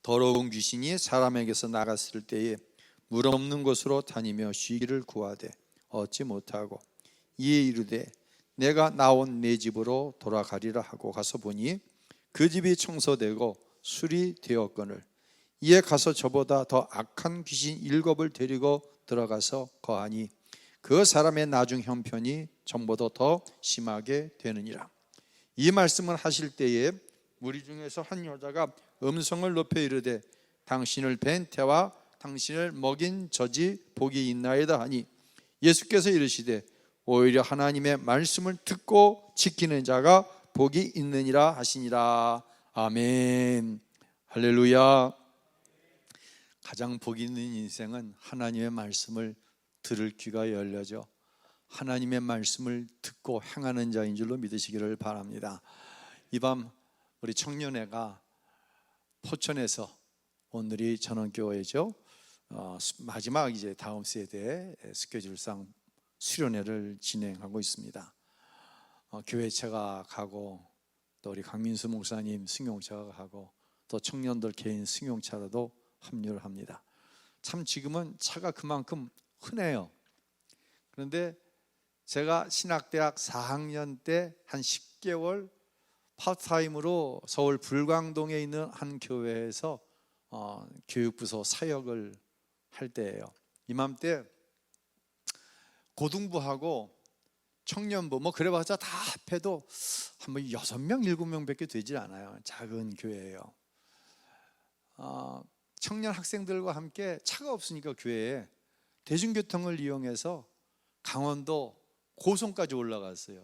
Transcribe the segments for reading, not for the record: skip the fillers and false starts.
더러운 귀신이 사람에게서 나갔을 때에 물 없는 곳으로 다니며 쉬기를 구하되 얻지 못하고 이에 이르되 내가 나온 내 집으로 돌아가리라 하고 가서 보니 그 집이 청소되고 수리되었거늘 이에 가서 저보다 더 악한 귀신 7을 데리고 들어가서 거하니 그 사람의 나중 형편이 전보다 더 심하게 되느니라. 이 말씀을 하실 때에 무리 중에서 한 여자가 음성을 높여 이르되 당신을 뵌 태와 당신을 먹인 젖이 복이 있나이다 하니 예수께서 이르시되 오히려 하나님의 말씀을 듣고 지키는 자가 복이 있느니라 하시니라. 아멘. 할렐루야. 가장 복이 있는 인생은 하나님의 말씀을 들을 귀가 열려져 하나님의 말씀을 듣고 행하는 자인 줄로 믿으시기를 바랍니다. 이 밤 우리 청년회가 포천에서, 오늘이 전원교회죠, 마지막 이제 다음 세대 스케줄상 수련회를 진행하고 있습니다. 교회체가 가고 또 우리 강민수 목사님 승용차가 가고 또 청년들 개인 승용차로도 합류를 합니다. 참 지금은 차가 그만큼 흔해요. 그런데 제가 신학대학 4학년 때 한 10개월 파트타임으로 서울 불광동에 있는 한 교회에서 교육부서 사역을 할 때예요. 이맘때 고등부하고 청년부 뭐 그래봤자 다 합해도 한 6명, 7명밖에 되질 않아요. 작은 교회예요. 청년 학생들과 함께 차가 없으니까 교회에 대중교통을 이용해서 강원도 고성까지 올라갔어요.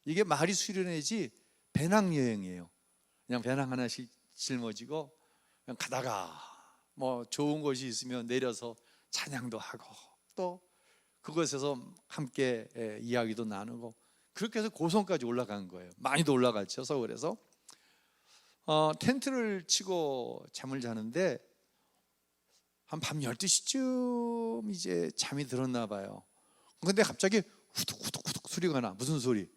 이게 말이 수련회지 배낭여행이에요. 그냥 배낭 하나씩 짊어지고 그냥 가다가 뭐 좋은 곳이 있으면 내려서 찬양도 하고 또 그곳에서 함께 이야기도 나누고 그렇게 해서 고성까지 올라간 거예요. 많이도 올라갔죠, 서울에서. 텐트를 치고 잠을 자는데 한 밤 12시쯤 이제 잠이 들었나 봐요. 근데 갑자기 후둑후둑후둑 소리가 나. 무슨 소리?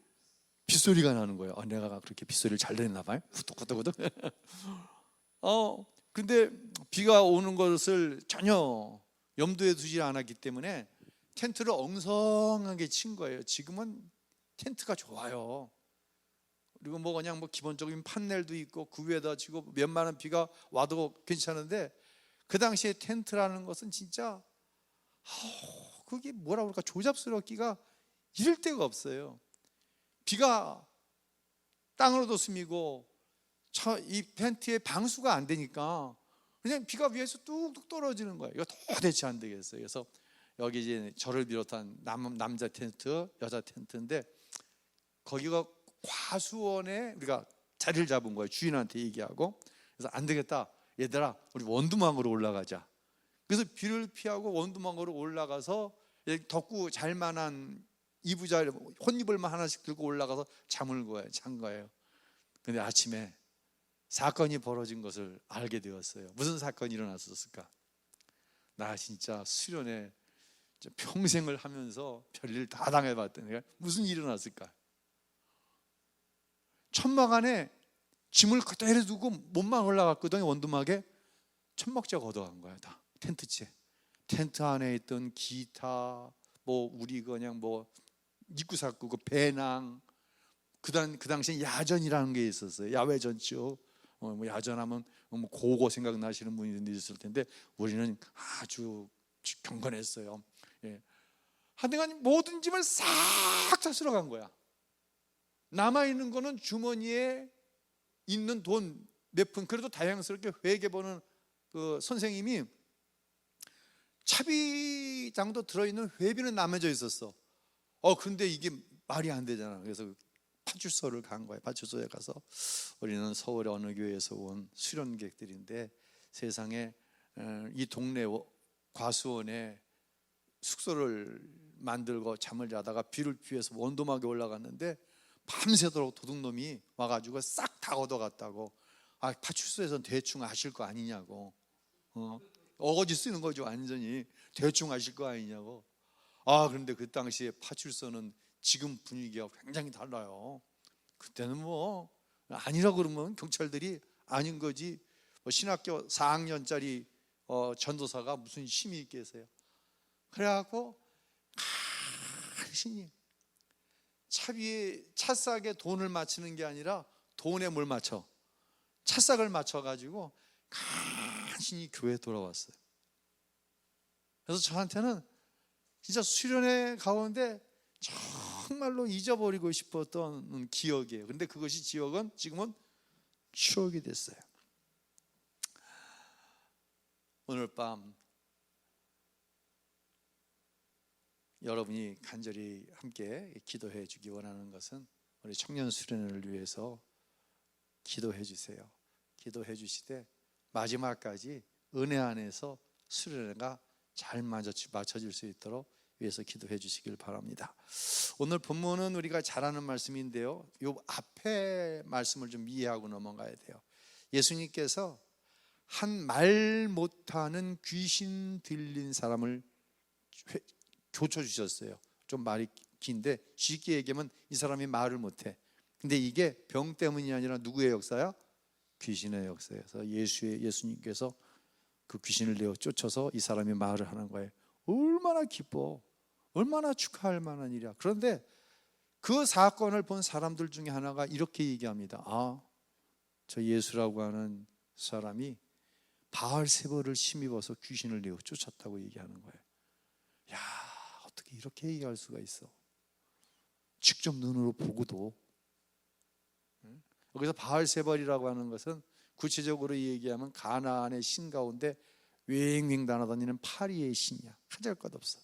빗소리가 나는 거예요. 내가 그렇게 빗소리를 잘 냈나 봐요. 후둑후둑후둑. 근데 비가 오는 것을 전혀 염두에 두지 않았기 때문에 텐트를 엉성하게 친 거예요. 지금은 텐트가 좋아요. 그리고 뭐 그냥 뭐 기본적인 판넬도 있고 그 위에다 치고 몇만 원 비가 와도 괜찮은데 그 당시에 텐트라는 것은 진짜 그게 뭐라 그럴까, 조잡스럽기가 이를 데가 없어요. 비가 땅으로도 스미고 이 텐트에 방수가 안 되니까 그냥 비가 위에서 뚝뚝 떨어지는 거예요. 이거 도대체 안 되겠어요. 그래서 여기 이제 저를 비롯한 남자 텐트, 여자 텐트인데 거기가 과수원에 우리가 자리를 잡은 거예요. 주인한테 얘기하고. 그래서 안 되겠다, 얘들아 우리 원두막으로 올라가자. 그래서 비를 피하고 원두막으로 올라가서 덥고 잘만한 이부자 혼이불만 하나씩 들고 올라가서 잔 거예요. 근데 아침에 사건이 벌어진 것을 알게 되었어요. 무슨 사건이 일어났었을까? 나 진짜 수련회 평생을 하면서 별일 다 당해봤더니 무슨 일이 일어났을까? 천막 안에 짐을 그대로 두고 몸만 올라갔거든요. 원두막에 천막자가 걷어간 거야. 다 텐트째. 텐트 안에 있던 기타, 뭐 우리 그냥 뭐 입구사구, 그 배낭, 그 당시에 야전이라는 게 있었어요. 야외 전죠. 뭐 야전하면 뭐 고거 생각나시는 분이 있을 텐데 우리는 아주 경건했어요. 예. 하여간 모든 짐을 싹 다 쓸어간 거야. 남아있는 거는 주머니에 있는 돈 몇 푼. 그래도 다양스럽게 회계보는 그 선생님이 차비장도 들어있는 회비는 남아져 있었어. 근데 이게 말이 안 되잖아. 그래서 파출소를 간 거예요. 파출소에 가서 우리는 서울의 어느 교회에서 온 수련객들인데 세상에 이 동네 과수원에 숙소를 만들고 잠을 자다가 비를 피해서 원두막에 올라갔는데 밤새도록 도둑놈이 와가지고 싹 다 걷어갔다고. 파출소에서는 대충 아실 거 아니냐고. 어거지 쓰는 거죠. 완전히 대충 아실 거 아니냐고. 그런데 그 당시에 파출소는 지금 분위기가 굉장히 달라요. 그때는 뭐 아니라고 그러면 경찰들이 아닌 거지 신학교 4학년짜리 전도사가 무슨 힘이 있겠어요? 그래갖고 간신히 찻싹에 돈을 맞추는 게 아니라 돈에 뭘 맞춰? 찻싹을 맞춰가지고 간신히 교회에 돌아왔어요. 그래서 저한테는 진짜 수련회 가운데 정말로 잊어버리고 싶었던 기억이에요. 근데 그것이 지금은 추억이 됐어요. 오늘 밤 여러분이 간절히 함께 기도해 주기 원하는 것은 우리 청년 수련회를 위해서 기도해 주세요. 기도해 주시되 마지막까지 은혜 안에서 수련회가 잘 맞춰질 수 있도록 위해서 기도해 주시길 바랍니다. 오늘 본문은 우리가 잘 아는 말씀인데요, 이 앞에 말씀을 좀 이해하고 넘어가야 돼요. 예수님께서 한 말 못하는 귀신 들린 사람을 고쳐주셨어요. 좀 말이 긴데 쉽게 얘기하면 이 사람이 말을 못해. 근데 이게 병 때문이 아니라 누구의 역사야? 귀신의 역사예요. 그래서 예수님께서 그 귀신을 내어 쫓아서 이 사람이 말을 하는 거예요. 얼마나 기뻐, 얼마나 축하할 만한 일이야. 그런데 그 사건을 본 사람들 중에 하나가 이렇게 얘기합니다. 저 예수라고 하는 사람이 바알세바를 힘입어서 귀신을 내어 쫓았다고 얘기하는 거예요. 야, 어떻게 이렇게 얘기할 수가 있어? 직접 눈으로 보고도. 여기서 바알세바리라고 하는 것은 구체적으로 얘기하면 가나안의 신 가운데 윙윙 날아다니는 파리의 신이야. 하잘것없어.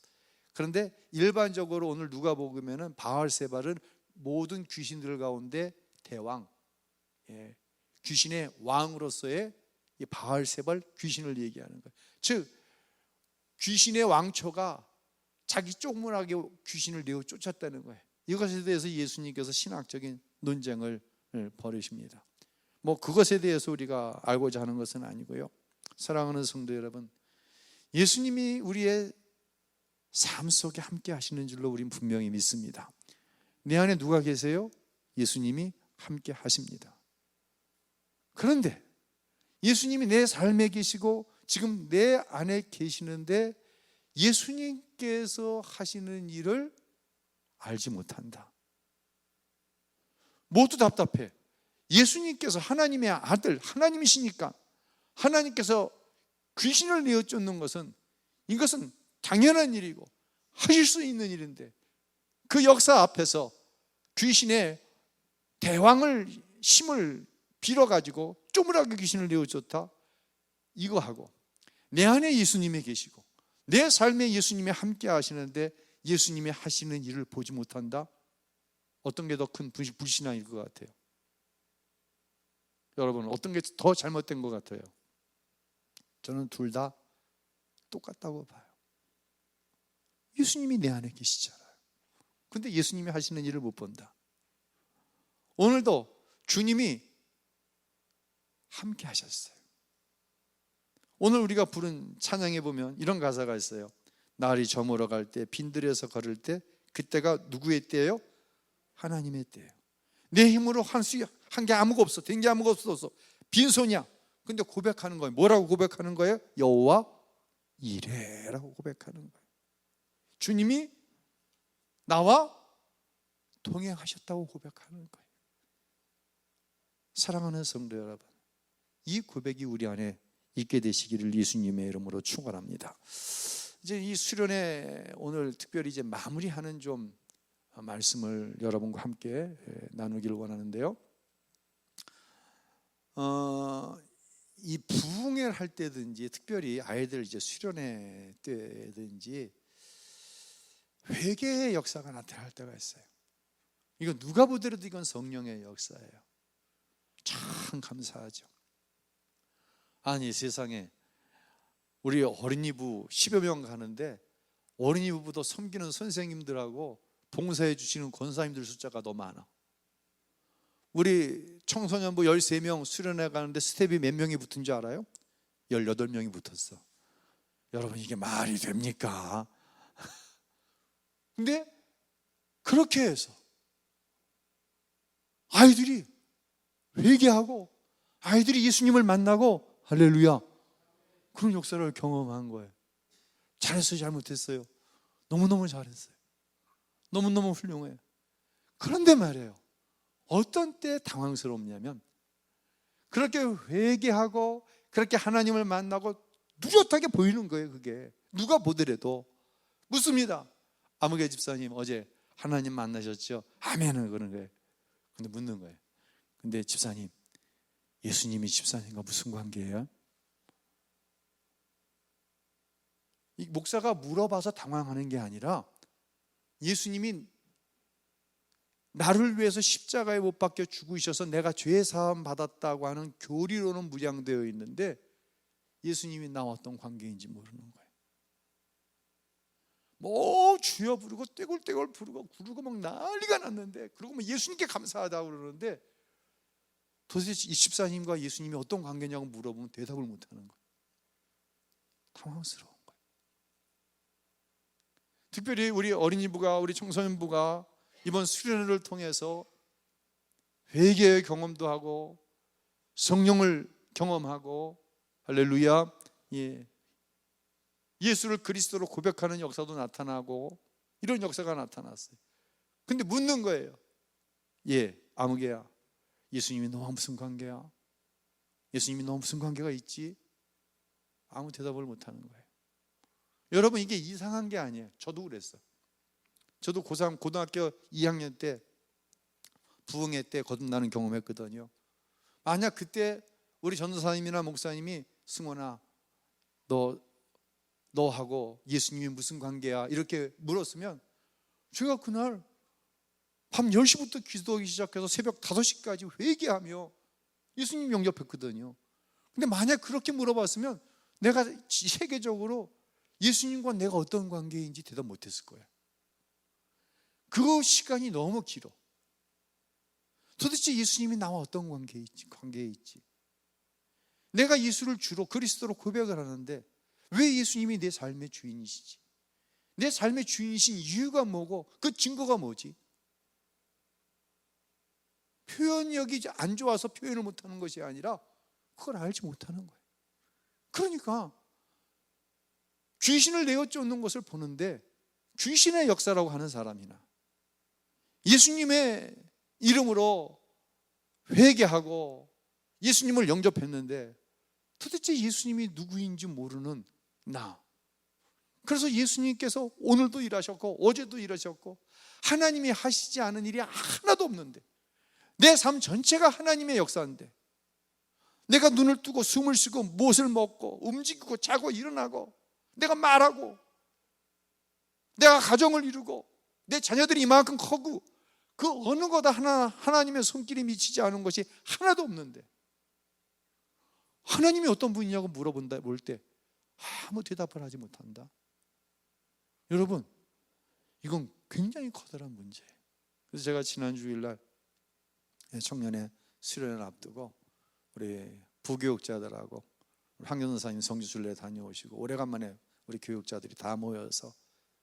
그런데 일반적으로 오늘 누가복음에는 바알세바는 모든 귀신들 가운데 대왕, 귀신의 왕으로서의 이 바알세발 귀신을 얘기하는 거예요. 즉 귀신의 왕초가 자기 쪽문하게 귀신을 내어 쫓았다는 거예요. 이것에 대해서 예수님께서 신학적인 논쟁을 벌이십니다. 그것에 대해서 우리가 알고자 하는 것은 아니고요. 사랑하는 성도 여러분, 예수님이 우리의 삶 속에 함께 하시는 줄로 우린 분명히 믿습니다. 내 안에 누가 계세요? 예수님이 함께 하십니다. 그런데 예수님이 내 삶에 계시고 지금 내 안에 계시는데 예수님께서 하시는 일을 알지 못한다. 모두 답답해. 예수님께서 하나님의 아들, 하나님이시니까 하나님께서 귀신을 내어 쫓는 것은 이것은 당연한 일이고 하실 수 있는 일인데 그 역사 앞에서 귀신의 대왕을 힘을 빌어가지고 쪼물하게 귀신을 내어 쫓다, 이거 하고 내 안에 예수님이 계시고 내 삶에 예수님이 함께 하시는데 예수님이 하시는 일을 보지 못한다? 어떤 게 더 큰 불신앙일 것 같아요? 여러분, 어떤 게 더 잘못된 것 같아요? 저는 둘 다 똑같다고 봐요. 예수님이 내 안에 계시잖아요. 그런데 예수님이 하시는 일을 못 본다. 오늘도 주님이 함께 하셨어요. 오늘 우리가 부른 찬양에 보면 이런 가사가 있어요. 날이 저물어 갈 때, 빈들에서 걸을 때, 그때가 누구의 때예요? 하나님의 때예요. 내 힘으로 한 게 아무것도 없어. 된 게 아무것도 없어. 빈손이야. 근데 고백하는 거예요. 뭐라고 고백하는 거예요? 여호와 이레라고 고백하는 거예요. 주님이 나와 동행하셨다고 고백하는 거예요. 사랑하는 성도 여러분, 이 고백이 우리 안에 있게 되시기를 예수님의 이름으로 축원합니다. 이제 이 수련회 오늘 특별히 이제 마무리하는 좀 말씀을 여러분과 함께 나누기를 원하는데요. 이 부흥회를 할 때든지 특별히 아이들 이제 수련회 때든지 회개의 역사가 나타날 때가 있어요. 이건 누가 보더라도 이건 성령의 역사예요. 참 감사하죠. 아니 세상에 우리 어린이부 10여 명 가는데 어린이부도 섬기는 선생님들하고 봉사해 주시는 권사님들 숫자가 더 많아. 우리 청소년부 13명 수련회 가는데 스텝이 몇 명이 붙은 줄 알아요? 18명이 붙었어. 여러분, 이게 말이 됩니까? 근데 그렇게 해서 아이들이 회개하고 아이들이 예수님을 만나고 할렐루야. 그런 역사를 경험한 거예요. 잘했어요, 잘못했어요? 너무너무 잘했어요. 너무너무 훌륭해요. 그런데 말이에요, 어떤 때 당황스럽냐면 그렇게 회개하고 그렇게 하나님을 만나고 뚜렷하게 보이는 거예요. 그게 누가 보더라도 묻습니다. 아무개 집사님 어제 하나님 만나셨죠? 아멘은 그런 거예요. 근데 묻는 거예요. 근데 집사님, 예수님이 집사님과 무슨 관계예요? 이 목사가 물어봐서 당황하는 게 아니라 예수님이 나를 위해서 십자가에 못 박혀 죽으셔서 내가 죄 사함 받았다고 하는 교리로는 무장되어 있는데 예수님이 나와 어떤 관계인지 모르는 거예요. 뭐 주여 부르고 떼굴떼굴 부르고 막 난리가 났는데, 그리고 뭐 예수님께 감사하다고 그러는데 도대체 이 집사님과 예수님이 어떤 관계냐고 물어보면 대답을 못하는 거예요. 당황스러운 거예요. 특별히 우리 어린이부가, 우리 청소년부가 이번 수련회를 통해서 회개의 경험도 하고 성령을 경험하고, 할렐루야, 예수를 그리스도로 고백하는 역사도 나타나고 이런 역사가 나타났어요. 근데 묻는 거예요. 아무개야, 예수님이 너와 무슨 관계야? 예수님이 너와 무슨 관계가 있지? 아무 대답을 못하는 거예요. 여러분, 이게 이상한 게 아니에요. 저도 그랬어요. 저도 고3 고등학교 2학년 때 부흥회 때 거듭나는 경험했거든요. 만약 그때 우리 전도사님이나 목사님이 승원아, 너하고 예수님이 무슨 관계야? 이렇게 물었으면 제가 그날 밤 10시부터 기도하기 시작해서 새벽 5시까지 회개하며 예수님 영접했거든요. 근데 만약 그렇게 물어봤으면 내가 세계적으로 예수님과 내가 어떤 관계인지 대답 못했을 거예요. 그 시간이 너무 길어. 도대체 예수님이 나와 어떤 관계에 있지? 내가 예수를 주로 그리스도로 고백을 하는데 왜 예수님이 내 삶의 주인이시지? 내 삶의 주인이신 이유가 뭐고 그 증거가 뭐지? 표현력이 안 좋아서 표현을 못하는 것이 아니라 그걸 알지 못하는 거예요. 그러니까 귀신을 내어 쫓는 것을 보는데 귀신의 역사라고 하는 사람이나 예수님의 이름으로 회개하고 예수님을 영접했는데 도대체 예수님이 누구인지 모르는 나. 그래서 예수님께서 오늘도 일하셨고 어제도 일하셨고 하나님이 하시지 않은 일이 하나도 없는데, 내 삶 전체가 하나님의 역사인데 내가 눈을 뜨고 숨을 쉬고 무엇을 먹고 움직이고 자고 일어나고 내가 말하고 내가 가정을 이루고 내 자녀들이 이만큼 커고 그 어느 거다 하나님의 손길이 미치지 않은 것이 하나도 없는데 하나님이 어떤 분이냐고 볼 때 아무 대답을 하지 못한다. 여러분, 이건 굉장히 커다란 문제예요. 그래서 제가 지난 주일날 청년의 수련을 앞두고 우리 부교육자들하고 황교선사님 성지순례 다녀오시고 오래간만에 우리 교육자들이 다 모여서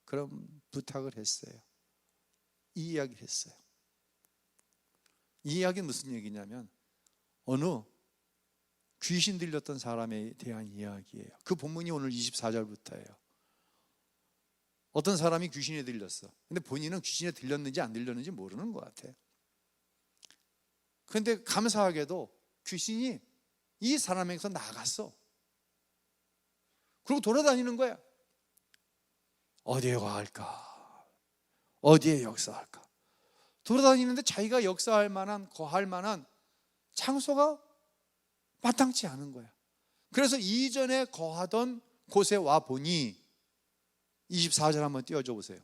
그런 부탁을 했어요. 이 이야기를 했어요. 이 이야기는 무슨 얘기냐면 어느 귀신 들렸던 사람에 대한 이야기예요. 그 본문이 오늘 24절부터예요. 어떤 사람이 귀신에 들렸어. 근데 본인은 귀신에 들렸는지 안 들렸는지 모르는 것 같아요. 그런데 감사하게도 귀신이 이 사람에게서 나갔어. 그리고 돌아다니는 거야. 어디에 거할까? 어디에 역사할까? 돌아다니는데 자기가 역사할 만한, 거할 만한 장소가 마땅치 않은 거야. 그래서 이전에 거하던 곳에 와 보니 24절 한번 띄워줘 보세요.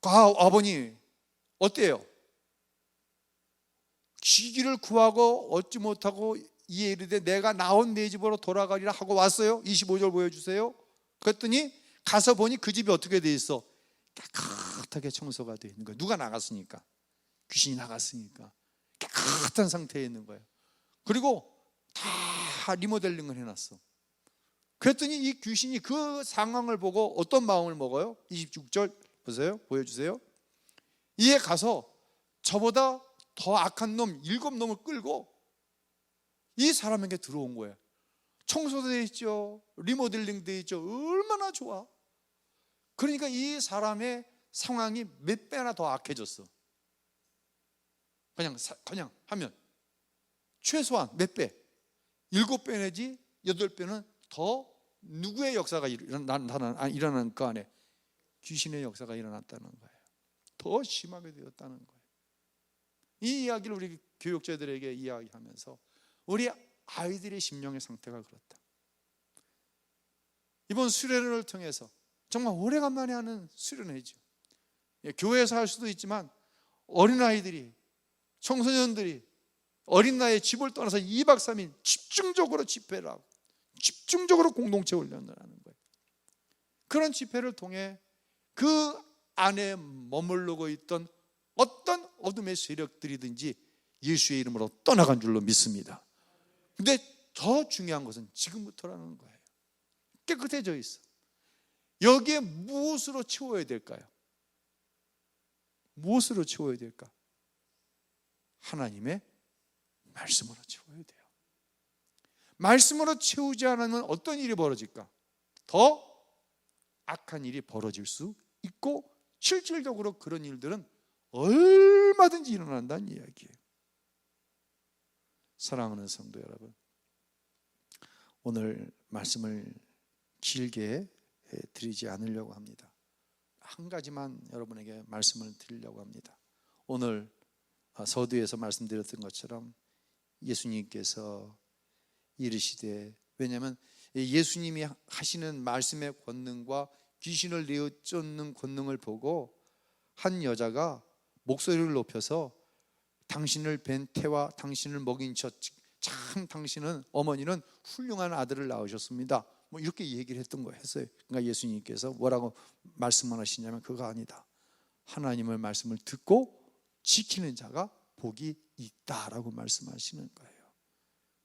와보니 어때요? 쉬기를 구하고 얻지 못하고 이에 이르되 내가 나온 내 집으로 돌아가리라 하고 왔어요. 25절 보여주세요. 그랬더니 가서 보니 그 집이 어떻게 돼 있어? 깨끗하게 청소가 되어 있는 거예요. 누가 나갔으니까, 귀신이 나갔으니까 깨끗한 상태에 있는 거예요. 그리고 다 리모델링을 해놨어. 그랬더니 이 귀신이 그 상황을 보고 어떤 마음을 먹어요? 26절 보세요. 보여주세요. 이에 가서 저보다 더 악한 놈 7놈을 끌고 이 사람에게 들어온 거예요. 청소도 돼 있죠, 리모델링 돼 있죠. 얼마나 좋아. 그러니까 이 사람의 상황이 몇 배나 더 악해졌어. 그냥 하면 최소한 몇 배, 7배 내지 8배는 더 누구의 역사가 일어난 그 안에 귀신의 역사가 일어났다는 거예요. 더 심하게 되었다는 거예요. 이 이야기를 우리 교육자들에게 이야기하면서 우리 아이들의 심령의 상태가 그렇다. 이번 수련회를 통해서 정말 오래간만에 하는 수련회죠. 교회에서 할 수도 있지만 어린아이들이, 청소년들이 어린 나이에 집을 떠나서 2박 3일 집중적으로 집회를 하고 집중적으로 공동체 훈련을 하는 거예요. 그런 집회를 통해 그 안에 머무르고 있던 어떤 어둠의 세력들이든지 예수의 이름으로 떠나간 줄로 믿습니다. 근데 더 중요한 것은 지금부터라는 거예요. 깨끗해져 있어. 여기에 무엇으로 채워야 될까요? 무엇으로 채워야 될까? 하나님의 말씀으로 채워야 돼요. 말씀으로 채우지 않으면 어떤 일이 벌어질까? 더 악한 일이 벌어질 수 있고, 실질적으로 그런 일들은 얼마든지 일어난다는 이야기예요. 사랑하는 성도 여러분, 오늘 말씀을 길게 드리지 않으려고 합니다. 한 가지만 여러분에게 말씀을 드리려고 합니다. 오늘 서두에서 말씀드렸던 것처럼 예수님께서 이르시되, 왜냐하면 예수님이 하시는 말씀의 권능과 귀신을 내쫓는 권능을 보고 한 여자가 목소리를 높여서 당신을 뵌 태와 당신을 먹인 참 당신은, 어머니는 훌륭한 아들을 낳으셨습니다, 뭐 이렇게 얘기를 했던 거 했어요. 그러니까 예수님께서 뭐라고 말씀을 하시냐면, 그거 아니다, 하나님의 말씀을 듣고 지키는 자가 복이 있다라고 말씀하시는 거예요.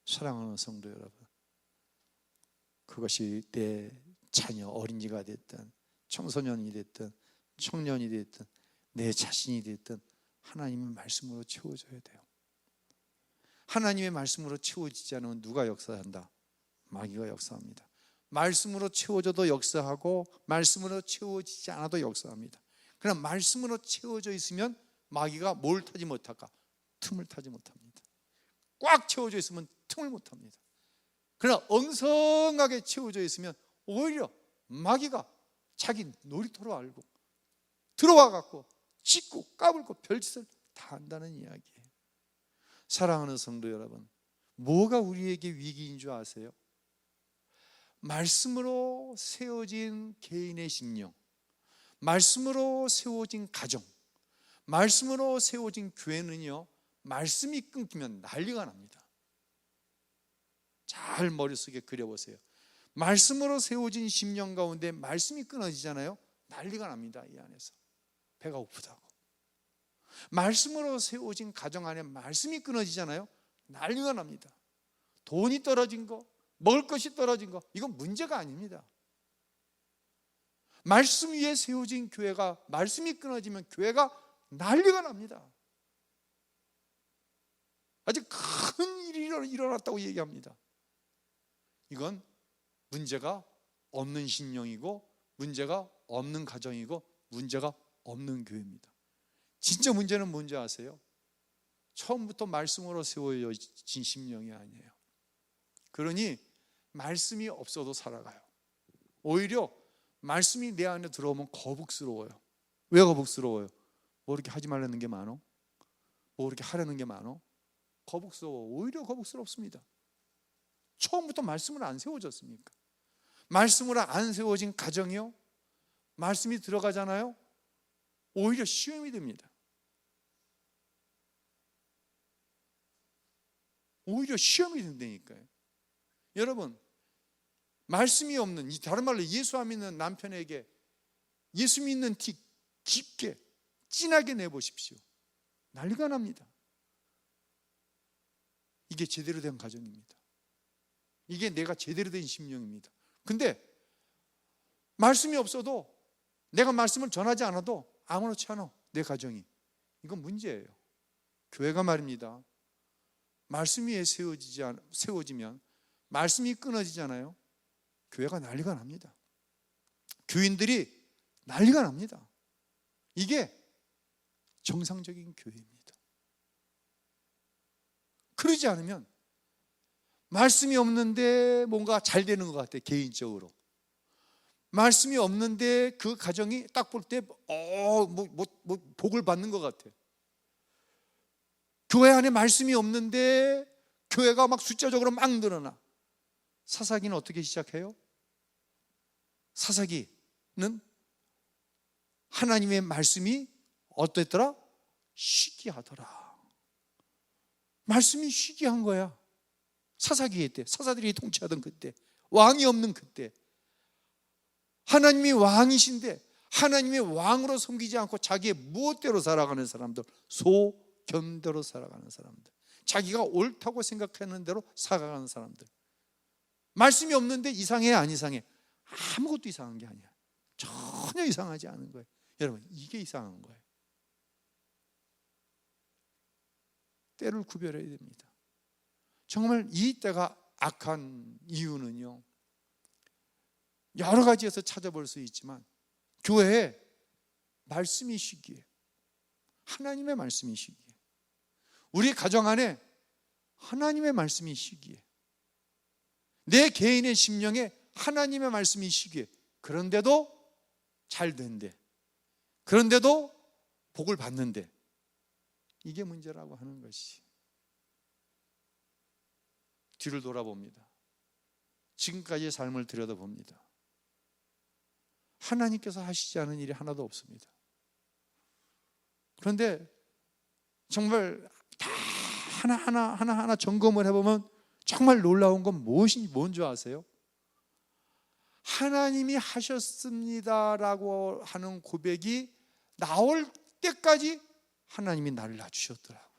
사랑하는 성도 여러분, 그것이 내 자녀, 어린이가 됐든 청소년이 됐든 청년이 됐든 내 자신이 됐든 하나님의 말씀으로 채워져야 돼요. 하나님의 말씀으로 채워지지 않으면 누가 역사한다? 마귀가 역사합니다. 말씀으로 채워져도 역사하고 말씀으로 채워지지 않아도 역사합니다. 그러나 말씀으로 채워져 있으면 마귀가 뭘 타지 못할까? 틈을 타지 못합니다. 꽉 채워져 있으면 틈을 못합니다. 그러나 엉성하게 채워져 있으면 오히려 마귀가 자기 놀이터로 알고 들어와 갖고 짖고 까불고 별짓을 다 한다는 이야기예요. 사랑하는 성도 여러분, 뭐가 우리에게 위기인 줄 아세요? 말씀으로 세워진 개인의 심령, 말씀으로 세워진 가정, 말씀으로 세워진 교회는요, 말씀이 끊기면 난리가 납니다. 잘 머릿속에 그려보세요. 말씀으로 세워진 심령 가운데 말씀이 끊어지잖아요, 난리가 납니다. 이 안에서 배가 고프다고. 말씀으로 세워진 가정 안에 말씀이 끊어지잖아요, 난리가 납니다. 돈이 떨어진 거, 먹을 것이 떨어진 거, 이건 문제가 아닙니다. 말씀 위에 세워진 교회가 말씀이 끊어지면 교회가 난리가 납니다. 아주 큰 일이 일어났다고 얘기합니다. 이건 문제가 없는 신령이고 문제가 없는 가정이고 문제가 없는 교회입니다. 진짜 문제는 뭔지 아세요? 처음부터 말씀으로 세워진 심령이 아니에요. 그러니 말씀이 없어도 살아가요. 오히려 말씀이 내 안에 들어오면 거북스러워요. 왜 거북스러워요? 뭐 이렇게 하지 말라는 게 많어? 뭐 이렇게 하려는 게 많어? 거북스러워. 오히려 거북스럽습니다. 처음부터 말씀을 안 세워졌으니까. 말씀으로 안 세워진 가정이요, 말씀이 들어가잖아요, 오히려 시험이 됩니다. 오히려 시험이 된다니까요. 여러분, 말씀이 없는, 다른 말로 예수 안 믿는 남편에게 예수 믿는 티 깊게 진하게 내보십시오. 난리가 납니다. 이게 제대로 된 가정입니다. 이게 내가 제대로 된 심령입니다. 근데 말씀이 없어도, 내가 말씀을 전하지 않아도 아무렇지 않아 내 가정이, 이건 문제예요. 교회가 말입니다, 말씀이 위에 세워지면 말씀이 끊어지잖아요. 교회가 난리가 납니다. 교인들이 난리가 납니다. 이게 정상적인 교회입니다. 그러지 않으면 말씀이 없는데 뭔가 잘 되는 것 같아. 개인적으로 말씀이 없는데 그 가정이 딱 볼 때 복을 받는 것 같아. 교회 안에 말씀이 없는데 교회가 막 숫자적으로 막 늘어나. 사사기는 어떻게 시작해요? 사사기는 하나님의 말씀이 어땠더라? 시기하더라. 말씀이 시기한 거야. 사사기의 때, 사사들이 통치하던 그때, 왕이 없는 그때, 하나님이 왕이신데 하나님의 왕으로 섬기지 않고 자기의 무엇대로 살아가는 사람들, 소견대로 살아가는 사람들, 자기가 옳다고 생각하는 대로 살아가는 사람들. 말씀이 없는데 이상해 안 이상해? 아무것도 이상한 게 아니야. 전혀 이상하지 않은 거예요. 여러분, 이게 이상한 거예요. 때를 구별해야 됩니다. 정말 이 때가 악한 이유는요, 여러 가지에서 찾아볼 수 있지만 교회에 말씀이 시기해. 하나님의 말씀이 시기해. 우리 가정 안에 하나님의 말씀이 시기해. 내 개인의 심령에 하나님의 말씀이 시기해. 그런데도 잘 된대. 그런데도 복을 받는데, 이게 문제라고 하는 것이. 뒤를 돌아봅니다. 지금까지의 삶을 들여다봅니다. 하나님께서 하시지 않은 일이 하나도 없습니다. 그런데 정말 다 하나하나 점검을 해보면 정말 놀라운 건 뭔지 아세요? 하나님이 하셨습니다라고 하는 고백이 나올 때까지 하나님이 나를 낮추셨더라고요.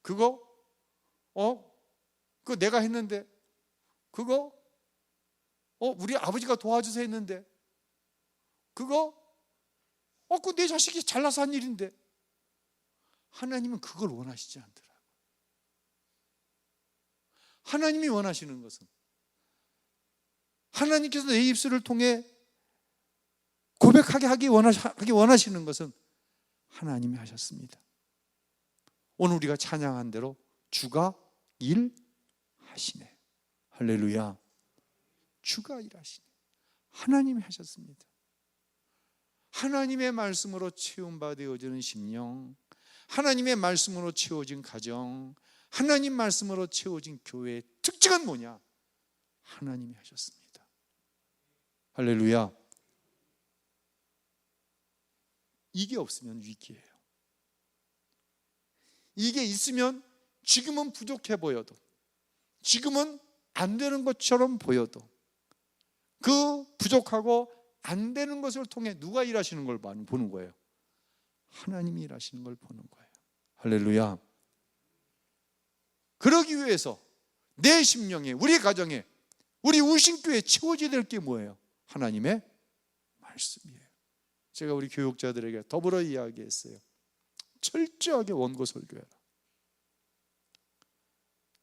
그거 내가 했는데, 그거 우리 아버지가 도와주세요 했는데, 그거 내 자식이 잘나서 한 일인데. 하나님은 그걸 원하시지 않더라고요. 하나님이 원하시는 것은, 하나님께서 내 입술을 통해 고백하게 하기 원하시는 것은 하나님이 하셨습니다. 오늘 우리가 찬양한 대로 주가 일하시네. 할렐루야. 주가 일하시네. 하나님이 하셨습니다. 하나님의 말씀으로 채움받아지는 심령, 하나님의 말씀으로 채워진 가정, 하나님 말씀으로 채워진 교회의 특징은 뭐냐? 하나님이 하셨습니다. 할렐루야. 이게 없으면 위기예요. 이게 있으면 지금은 부족해 보여도, 지금은 안 되는 것처럼 보여도, 그 부족하고 안 되는 것을 통해 누가 일하시는 걸 보는 거예요? 하나님이 일하시는 걸 보는 거예요. 할렐루야. 그러기 위해서 내 심령에, 우리 가정에, 우리 우신교회에 채워져야 될 게 뭐예요? 하나님의 말씀이에요. 제가 우리 교육자들에게 더불어 이야기했어요. 철저하게 원고 설교해라.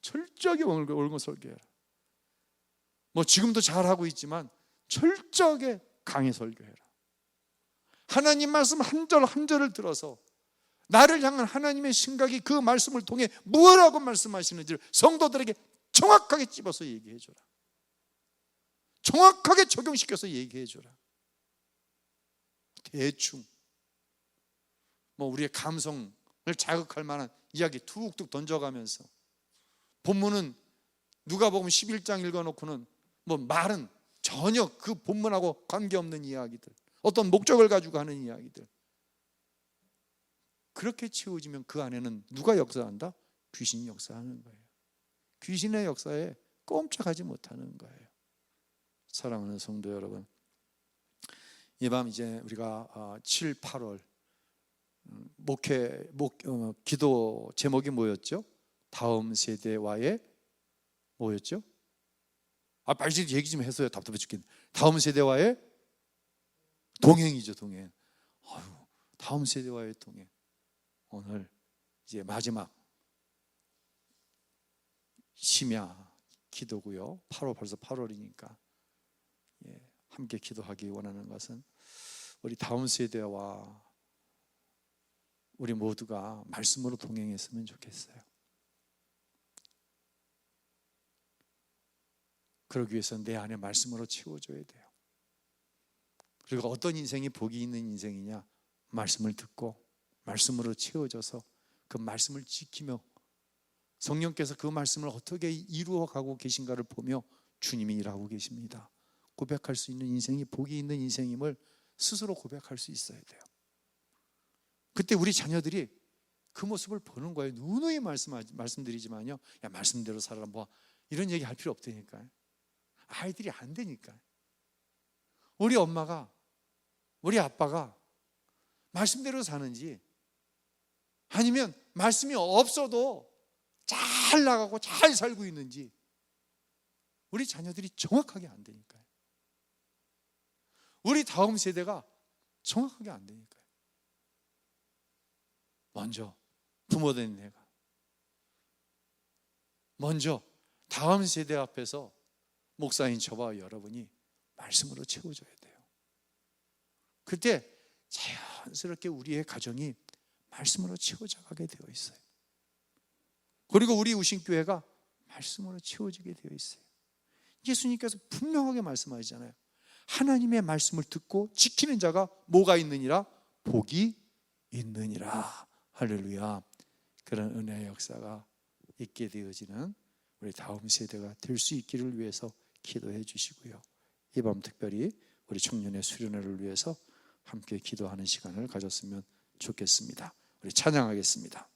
철저하게 원고 설교해라. 지금도 잘하고 있지만 철저하게 강의 설교해라. 하나님 말씀 한 절 한 절을 들어서 나를 향한 하나님의 생각이 그 말씀을 통해 무엇라고 말씀하시는지를 성도들에게 정확하게 찝어서 얘기해줘라. 정확하게 적용시켜서 얘기해줘라. 대충 우리의 감성을 자극할 만한 이야기 툭툭 던져가면서, 본문은 누가복음 11장 읽어놓고는 말은 전혀 그 본문하고 관계없는 이야기들, 어떤 목적을 가지고 하는 이야기들, 그렇게 채워지면 그 안에는 누가 역사한다? 귀신이 역사하는 거예요. 귀신의 역사에 꼼짝하지 못하는 거예요. 사랑하는 성도 여러분, 이 밤 이제 우리가 7, 8월 기도 제목이 뭐였죠? 다음 세대와의 뭐였죠? 빨리 얘기 좀 해서요. 답답해 죽겠네. 다음 세대와의 동행이죠, 동행. 다음 세대와의 동행. 오늘 이제 마지막 심야 기도고요. 벌써 8월이니까 함께 기도하기 원하는 것은 우리 다음 세대와 우리 모두가 말씀으로 동행했으면 좋겠어요. 그러기 위해서 내 안에 말씀으로 채워줘야 돼요. 그리고 어떤 인생이 복이 있는 인생이냐? 말씀을 듣고 말씀으로 채워져서 그 말씀을 지키며 성령께서 그 말씀을 어떻게 이루어가고 계신가를 보며 주님이 일하고 계십니다. 고백할 수 있는 인생이 복이 있는 인생임을 스스로 고백할 수 있어야 돼요. 그때 우리 자녀들이 그 모습을 보는 거예요. 누누이 말씀드리지만요, 야, 말씀대로 살아라, 뭐 이런 얘기 할 필요 없다니까요. 아이들이 안 되니까요. 우리 엄마가, 우리 아빠가 말씀대로 사는지, 아니면 말씀이 없어도 잘 나가고 잘 살고 있는지 우리 자녀들이 정확하게 안 되니까요. 우리 다음 세대가 정확하게 안 되니까요. 먼저 부모된 내가 먼저 다음 세대 앞에서 목사인 저와 여러분이 말씀으로 채워줘야 돼요. 그때 자연스럽게 우리의 가정이 말씀으로 채워져 가게 되어 있어요. 그리고 우리 우신교회가 말씀으로 채워지게 되어 있어요. 예수님께서 분명하게 말씀하시잖아요. 하나님의 말씀을 듣고 지키는 자가 뭐가 있느니라? 복이 있느니라. 할렐루야. 그런 은혜의 역사가 있게 되어지는 우리 다음 세대가 될 수 있기를 위해서 기도해 주시고요. 이 밤 특별히 우리 청년의 수련회를 위해서 함께 기도하는 시간을 가졌으면 좋겠습니다. 우리 찬양하겠습니다.